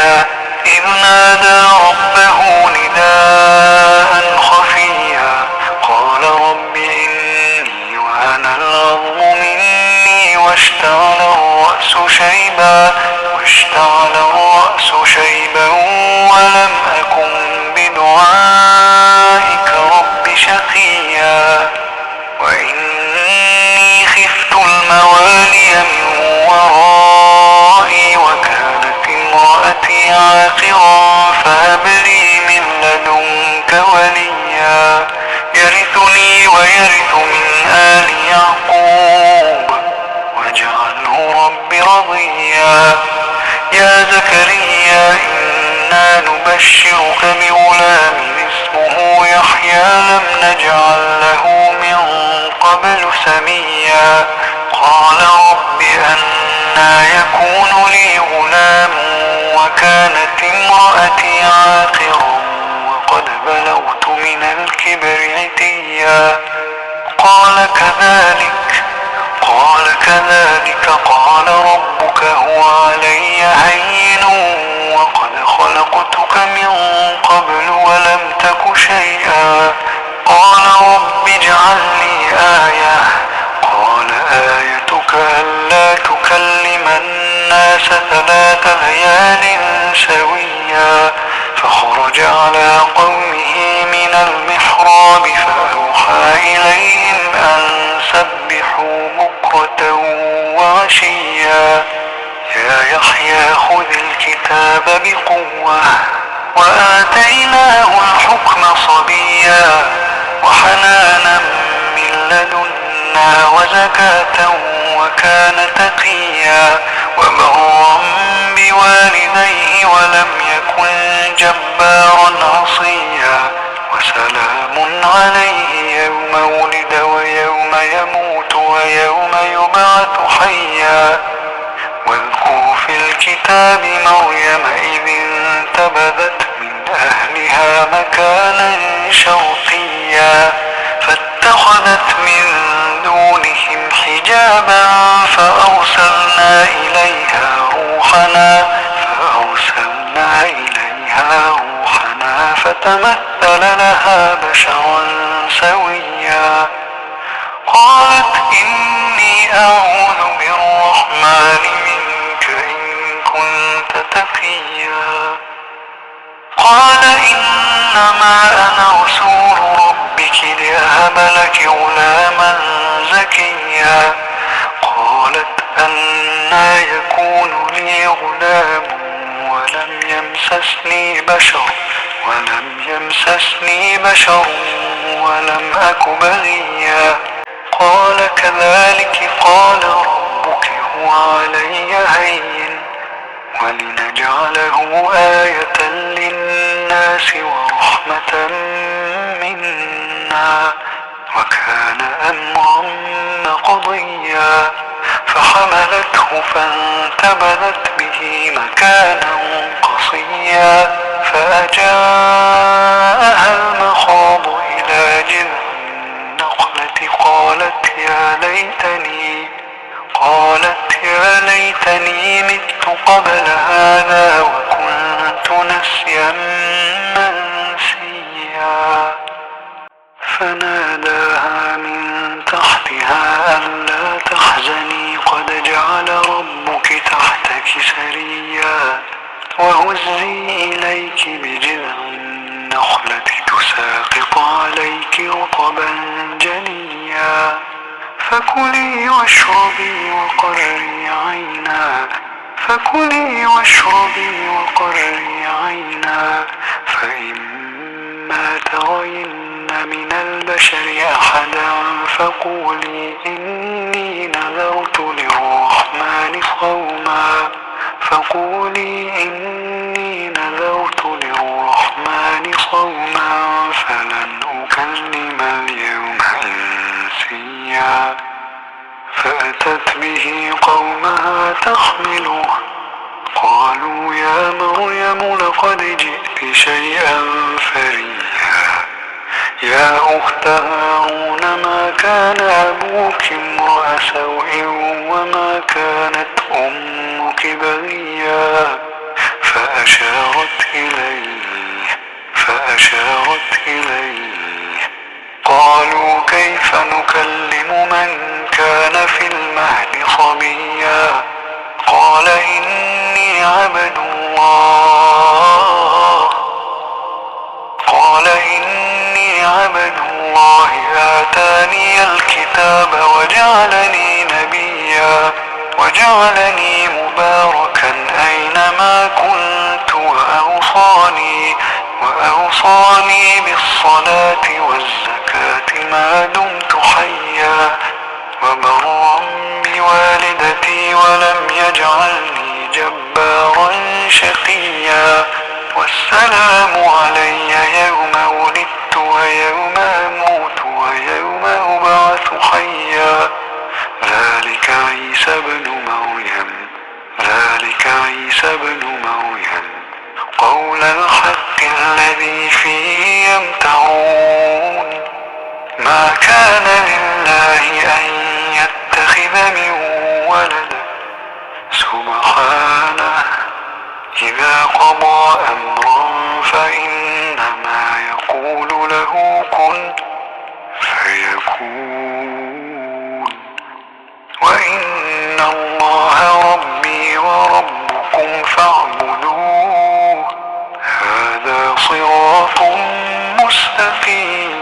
زكريا إذ نادى ربه نداء خفيا قال رب إني وهن العظم مني واشتعل الرأس شيبا ولم أكن بدعائك رب شقيا وإني خفت الموالي من ورائي وكانت امرأتي عاقرا فهب لي من لدنك وليا يرثني ويرث من آل يعقوب واجعله رب رضيا يا زكريا إنا نبشرك بغلام اسمه يحيى لم نجعل له من قبل سميا قال رب أنى يكون لي غلام وكانت امرأتي عاقرا وقد بلغت من الكبر عتيا قال كذلك قال ربك هو علي هين وقد خلقتك من قبل ولم تك شيئا قال رب اجعل لي آية قال آيتك ألا تكلم الناس 3 ليال سويا فخرج على قومه من المحراب فأوحى إليهم أن سبحوا بكرة وعشيا يا يحيى خذ الكتاب بقوة وآتيناه الحكم صبيا وحنانا من لدنا وزكاة وكان تقيا وبرا بوالديه ولم يكن جبارا عصيا وسلام عليه يوم ولد ويوم يموت ويوم يبعث حيا واذكر في الكتاب مريم إذ انتبذت من أهلها مكانا شرقيا فاتخذت من دونهم حجابا فأرسلنا إليها روحنا فتمثل لها بشرا سويا قالت إني أعوذ بالرحمن منك إن كنت تقيا قال إنما أنا رسول ربك لأهب لك غلاما زكيا قالت أنى يكون لي غلام ولم يمسسني بشر ولم أك بغيا قال كذلك قال ربك هو علي هين ولنجعله آية للناس ورحمة منا وكان أمرا مقضيا فحملته فانتبذت به مكانا قصيا فأجاءها المخاض إلى جذع النخلة قالت يا ليتني مت قبل هذا وكنت نسيا منسيا فناداها من تحتها ألا تحزني قد جعل ربك تحتك سريا وهزي إليك بجذع النخلة تساقط عليك رطبا جنيا فكلي واشربي عينا فإما ترين من البشر أحدا فقولي إني نذرت للرحمن صوما فلن أكلم اليوم إنسيا فأتت به قومها تحمله قالوا يا مريم لقد جئت شيئا فريا يا أخت هارون ما كان أبوك امرأ سوء وما كانت أمك بغيا فأشارت إليه قالوا كيف نكلم من كان في المهد صبيا قال إني عبد الله آتاني الكتاب وجعلني نبيا وجعلني مباركا أينما كنت وأوصاني بالصلاة والزكاة ما دمت حيا وبرا بوالدتي ولم يجعلني جبارا شقيا والسلام علي يوم ولدت ويوم أموت ويوم أبعث حيا ذلك عيسى بن مريم قول الحق الذي فيه يمترون ما كان لله أن يتخذ من ولد سبحانه إذا قضى أمرا فإنما يقول له كن فيكون وإن الله ربي وربكم فاعبدوه هذا صراط مستقيم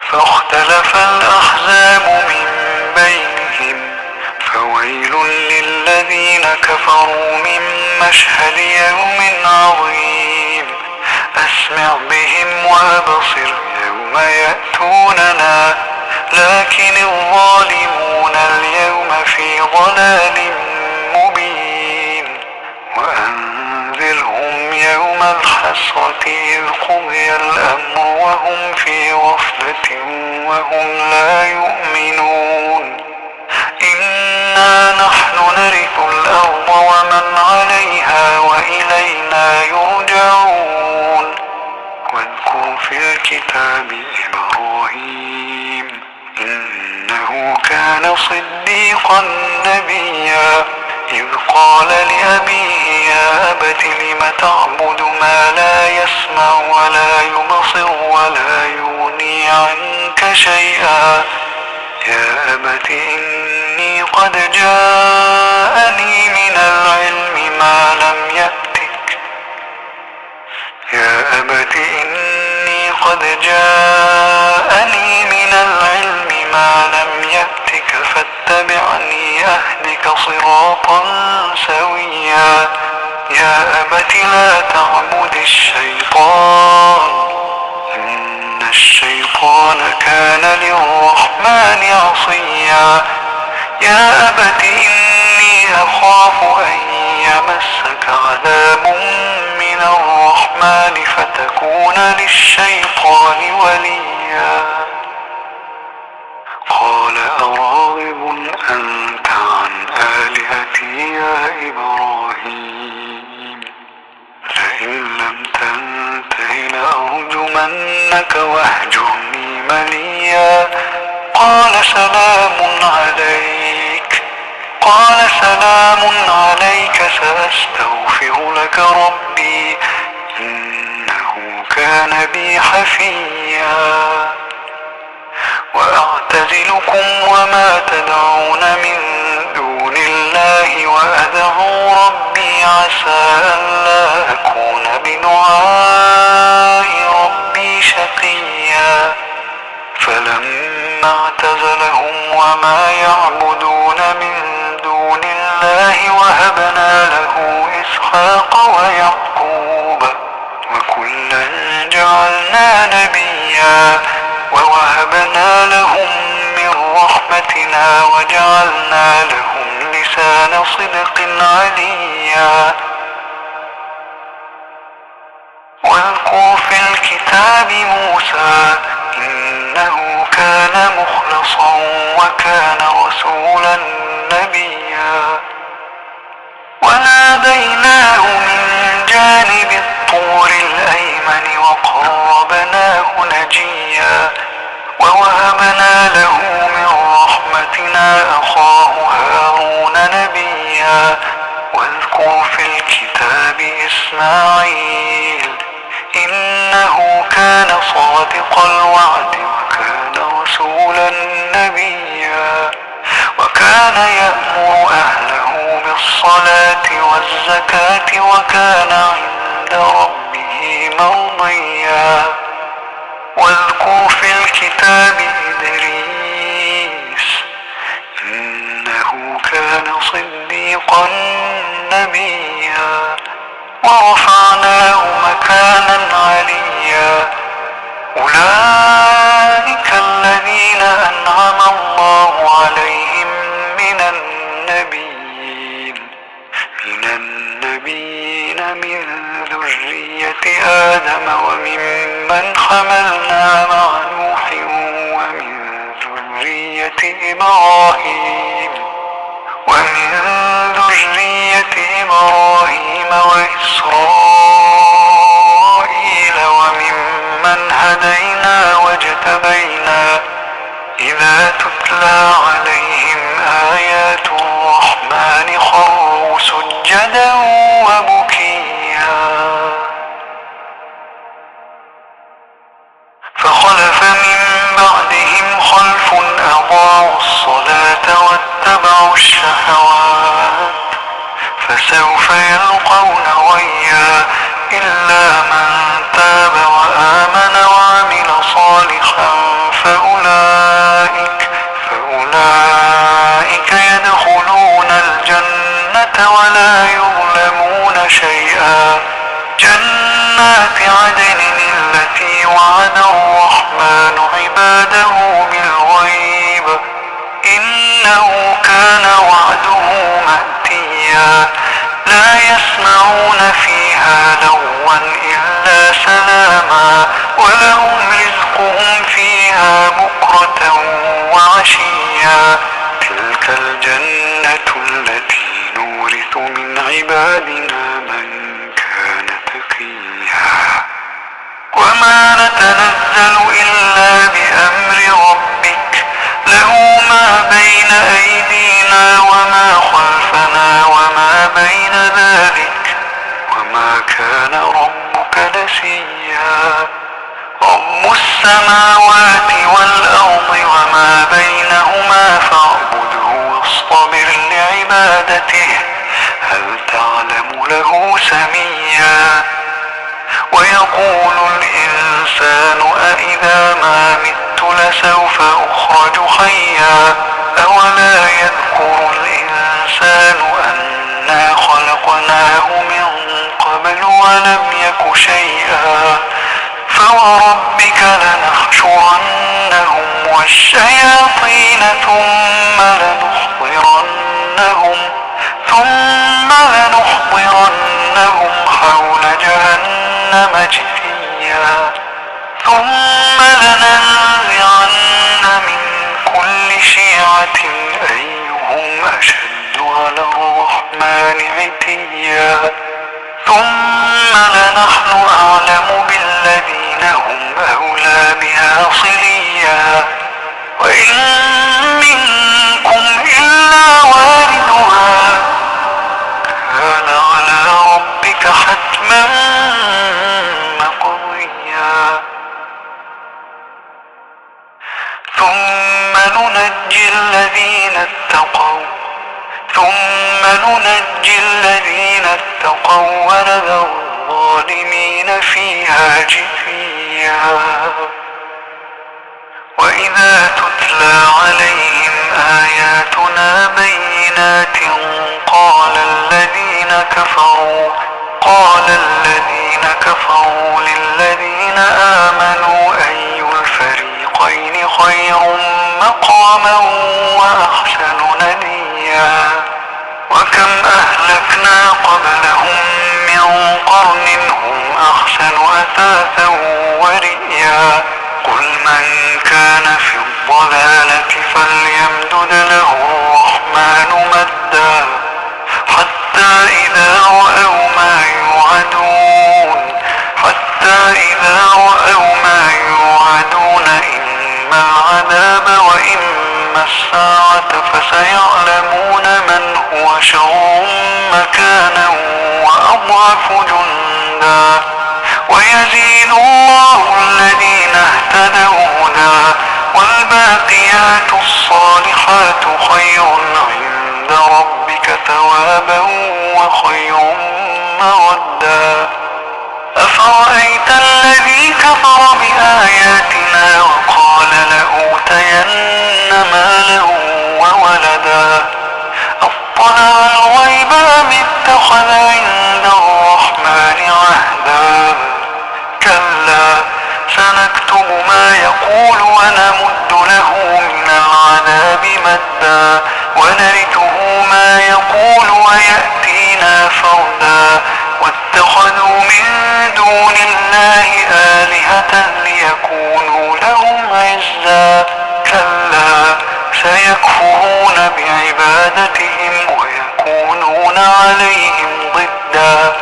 فاختلف الأحزاب من بينهم فويل للذين كفروا من مشهد يوم عظيم أسمع بهم وأبصر يوم يأتوننا لكن الظالمون اليوم في ضلال مبين وأنذرهم يوم الحسرة إذ قضي الأمر وهم في غفلة وهم لا يؤمنون إنا نحن نرث الأرض ومن عليها وإلينا يرجعون واذكر في الكتاب إبراهيم إنه كان صديقا نبيا إذ قال لأبيه يا أبت لم تعبد ما لا يسمع ولا يبصر ولا يغني عنك شيئا يا أبت إني قد جاءني من العلم ما لم يأتك فاتبعني أهدك صراطا سويا يا أبت لا تعبد الشيطان إن الشيطان كان للرحمن عصيا يا أبت إني أخاف أن يمسك عذاب من الرحمن فتكون للشيطان وليا قال أراغب أنت عن آلهتي يا إبراهيم لئن لم تنته لأرجمنك واهجرني مليا قال سلام عليك سأستغفر لك ربي إنه كان بي حفيا وأعتزلكم وما تدعون من دون الله وأدعو ربي عسى ألا أكون بدعاء ربي شقيا فلما اعتزلهم وما يعبدون من دون الله وهبنا له إسحاق ويعقوب وكلا جعلنا نبيا ووهبنا لهم من رحمتنا وجعلنا لهم لسان صدق عليا واذكر في الكتاب موسى إنه كان مخلصا وكان رسولا نبيا وناديناه من جانب الطور الأيمن وقربناه نجيا ووهبنا له من رحمتنا أخاه هارون نبيا واذكر في الكتاب إسماعيل إنه كان صادق الوعد وكان رسولا نبيا وكان يأمر أهله بالصلاة والزكاة وكان عند ربه مرضيا واذكر في الكتاب إدريس إنه كان صديقا نبيا ورفعناه مكانا عليا أولئك الذين أنعم الله عليهم من النبيين من ذرية آدم وممن حملنا مع نوح ومن ذرية إبراهيم وإسرائيل وممن هدينا واجتبينا إذا تتلى عليهم آيات الرحمن خروا سجدا وبكيا فخلف من بعدهم خلف أضاعوا الصلاة واتبعوا الشهوات فسوف يلقون غيا إلا من تاب وآمن وعمل صالحا فأولئك يدخلون الجنة ولا يظلمون شيئا جنات عدن التي وعد الرحمن عباده بالغيب إنه كان وعده مأتيا لا يسمعون فيها لغوا إلا سلاما ولهم رزقهم فيها بكرة وعشيا تلك الجنة التي نورث من عبادنا من كان تقيا وما نتنزل إلا بأمر ربك له ما بين أيدينا وما خلفنا وما بين ذلك وما كان ربك نسيا رب السماوات والأرض وما بينهما فاعبده واصطبر لعبادته هل تعلم له سميا ويقول الإنسان أإذا ما مت لسوف أخرج حيا أولا يذكر الإنسان أنا خلقناه من قبل ولم يك شيئا فوربك لنحشرنهم والشياطين ثم لنحضرنهم حول جهنم جثيا ثم لننزعن من كل شيعة أيهم أشد على الرحمن عتيا ثم لنحن أعلم بالذين هم أولى بها صليا وإن منكم إلا واردها كان على ربك حتما مقضيا ثم ننجي الذين اتقوا ونذر الظالمين فيها جثيا وإذا تتلى عليهم آياتنا بينات قال الذين كفروا للذين آمنوا أي الفريقين خير مقاما وأحسن نديا وكم أهلكنا قبلهم من قرن هم أحسن أثاثا ورئيا قل من كان في الضلالة فليمدد له الرحمن مدا حتى إذا رأوا ما يوعدون إما فسيعلمون من هو شر مكانا وأضعف جندا ويزيد الله الذين اهتدوا هدى والباقيات الصالحات خير عند ربك ثوابا وخير مردا أفرأيت الذي كفر بآياتنا وقال لأوتين مالا وولدا أطلع الغيب أم اتخذ عند الرحمن عهدا كلا سنكتب ما يقول ونمد له من العذاب مدا ونرثه ما يقول ويأتينا فردا واتخذوا من دون الله آلهة ليكونوا لهم عزا كلا سيكفرون بعبادتهم ويكونون عليهم ضدا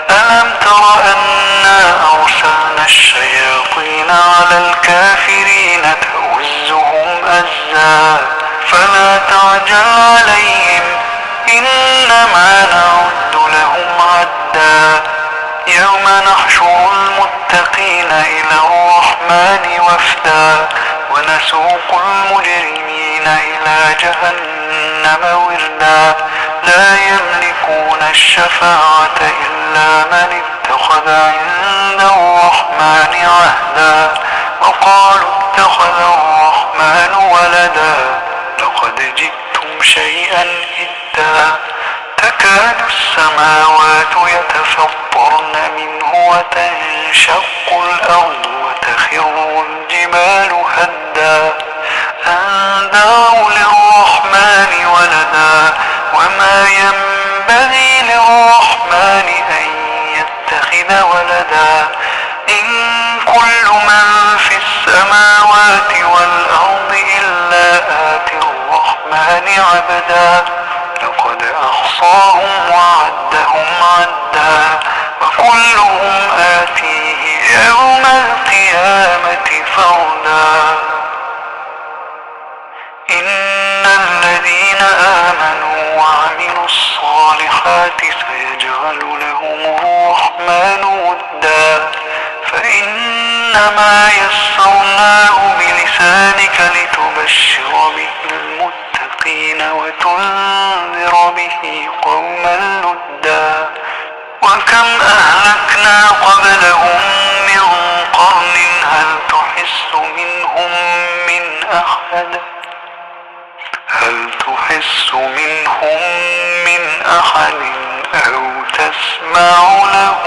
ألم تر أنا أرسلنا الشياطين على الكافرين تؤزهم أزا فلا تعجل عليهم إنما نعد لهم عدا يوم نحشر المتقين إلى الرحمن وفدا ونسوق المجرمين إلى جهنم وردا لا يملكون الشفاعة إلا من اتخذ عند الرحمن عهدا وقالوا اتخذ الرحمن ولدا لقد جئتم شيئا إدا تكاد السماوات يتفطرن منه وتنشق الأرض وتخر الجبال هدا أن دعوا للرحمن ولدا وما ينبغي للرحمن أن يتخذ ولدا إن كل من في السماوات والأرض إلا آتي الرحمن عبدا لقد أحصاهم وعدهم عدا وكلهم آتيه يوم القيامة فردا إن الذين آمنوا وعملوا الصالحات سيجعل لهم الرحمن ودا فإنما يسرناه بلسانك لتبشر به المتقين وتنذر به قوما لدا وكم أهلكنا قبلهم من قرن هل تحس منهم من أحد أو تسمع له